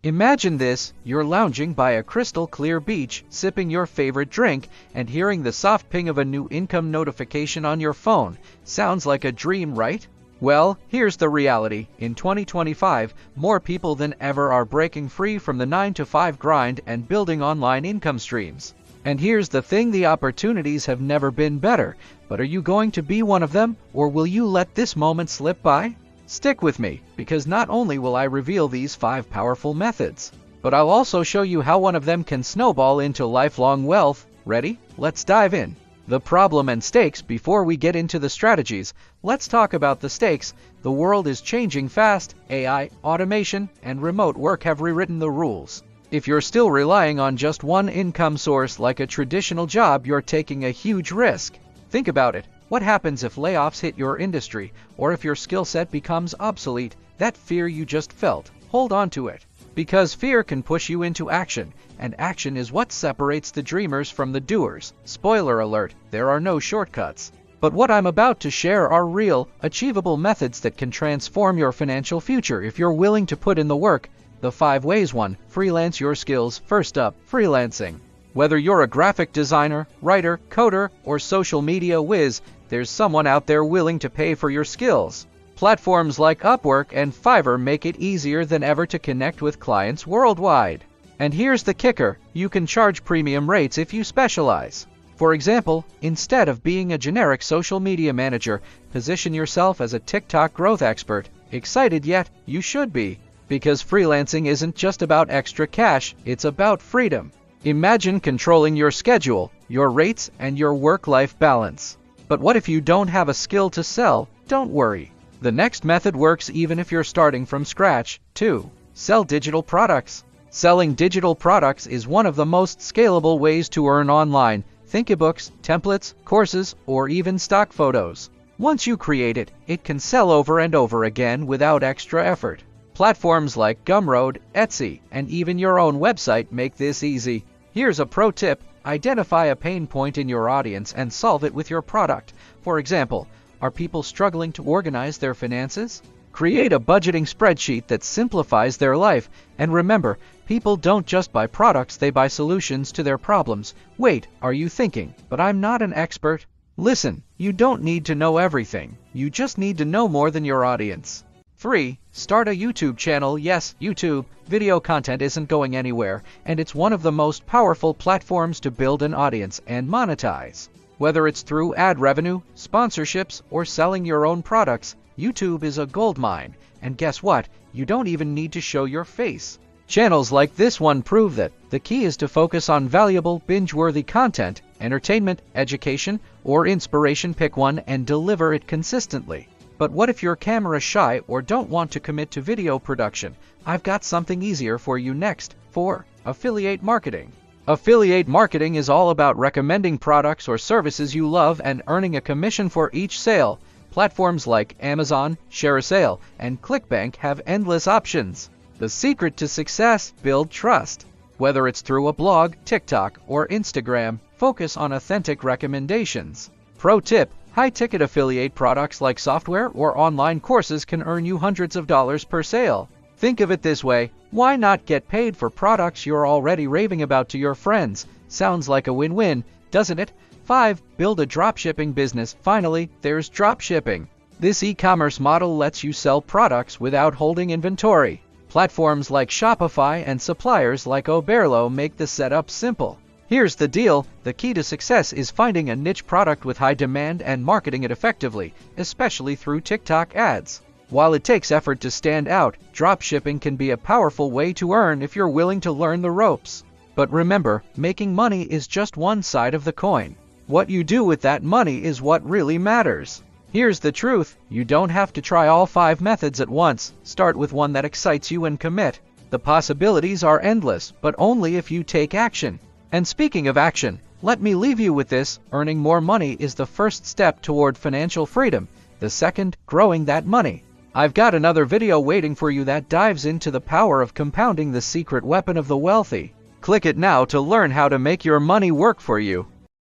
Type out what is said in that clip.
Imagine this, you're lounging by a crystal clear beach, sipping your favorite drink, and hearing the soft ping of a new income notification on your phone. Sounds like a dream, right? Well, here's the reality. In 2025, more people than ever are breaking free from the 9-to-5 grind and building online income streams. And here's the thing, the opportunities have never been better. But are you going to be one of them, or will you let this moment slip by? Stick with me, because not only will I reveal these 5 powerful methods, but I'll also show you how one of them can snowball into lifelong wealth. Ready? Let's dive in. The problem and stakes. Before we get into the strategies, let's talk about the stakes. The world is changing fast. AI, automation, and remote work have rewritten the rules. If you're still relying on just one income source like a traditional job, you're taking a huge risk. Think about it. What happens if layoffs hit your industry, or if your skill set becomes obsolete? That fear you just felt, hold on to it. Because fear can push you into action, and action is what separates the dreamers from the doers. Spoiler alert, there are no shortcuts. But what I'm about to share are real, achievable methods that can transform your financial future if you're willing to put in the work. The 5 ways. 1. Freelance your skills. First up, freelancing. Whether you're a graphic designer, writer, coder, or social media whiz, there's someone out there willing to pay for your skills. Platforms like Upwork and Fiverr make it easier than ever to connect with clients worldwide. And here's the kicker, you can charge premium rates if you specialize. For example, instead of being a generic social media manager, position yourself as a TikTok growth expert. Excited yet? You should be. Because freelancing isn't just about extra cash, it's about freedom. Imagine controlling your schedule, your rates, and your work-life balance. But what if you don't have a skill to sell? Don't worry. The next method works even if you're starting from scratch. 2. Sell digital products. Selling digital products is one of the most scalable ways to earn online. Think eBooks, templates, courses, or even stock photos. Once you create it, it can sell over and over again without extra effort. Platforms like Gumroad, Etsy, and even your own website make this easy. Here's a pro tip. Identify a pain point in your audience and solve it with your product. For example, are people struggling to organize their finances? Create a budgeting spreadsheet that simplifies their life. And remember, people don't just buy products, they buy solutions to their problems. Wait, are you thinking, but I'm not an expert? Listen, you don't need to know everything. You just need to know more than your audience. 3. Start a YouTube channel. Yes, YouTube video content isn't going anywhere, and it's one of the most powerful platforms to build an audience and monetize. Whether it's through ad revenue, sponsorships, or selling your own products, YouTube is a goldmine. And guess what? You don't even need to show your face. Channels like this one prove that. The key is to focus on valuable, binge-worthy content, entertainment, education, or inspiration. Pick one and deliver it consistently. But what if you're camera shy or don't want to commit to video production? I've got something easier for you next. 4. Affiliate marketing. Affiliate marketing is all about recommending products or services you love and earning a commission for each sale. Platforms like Amazon, ShareASale, and ClickBank have endless options. The secret to success: build trust. Whether it's through a blog, TikTok, or Instagram, focus on authentic recommendations. Pro tip: high-ticket affiliate products like software or online courses can earn you hundreds of dollars per sale. Think of it this way, why not get paid for products you're already raving about to your friends? Sounds like a win-win, doesn't it? 5. Build a dropshipping business. Finally, there's dropshipping. This e-commerce model lets you sell products without holding inventory. Platforms like Shopify and suppliers like Oberlo make the setup simple. Here's the deal, the key to success is finding a niche product with high demand and marketing it effectively, especially through TikTok ads. While it takes effort to stand out, dropshipping can be a powerful way to earn if you're willing to learn the ropes. But remember, making money is just one side of the coin. What you do with that money is what really matters. Here's the truth, you don't have to try all 5 methods at once. Start with one that excites you and commit. The possibilities are endless, but only if you take action. And speaking of action, let me leave you with this: earning more money is the first step toward financial freedom. The second, growing that money. I've got another video waiting for you that dives into the power of compounding, the secret weapon of the wealthy. Click it now to learn how to make your money work for you.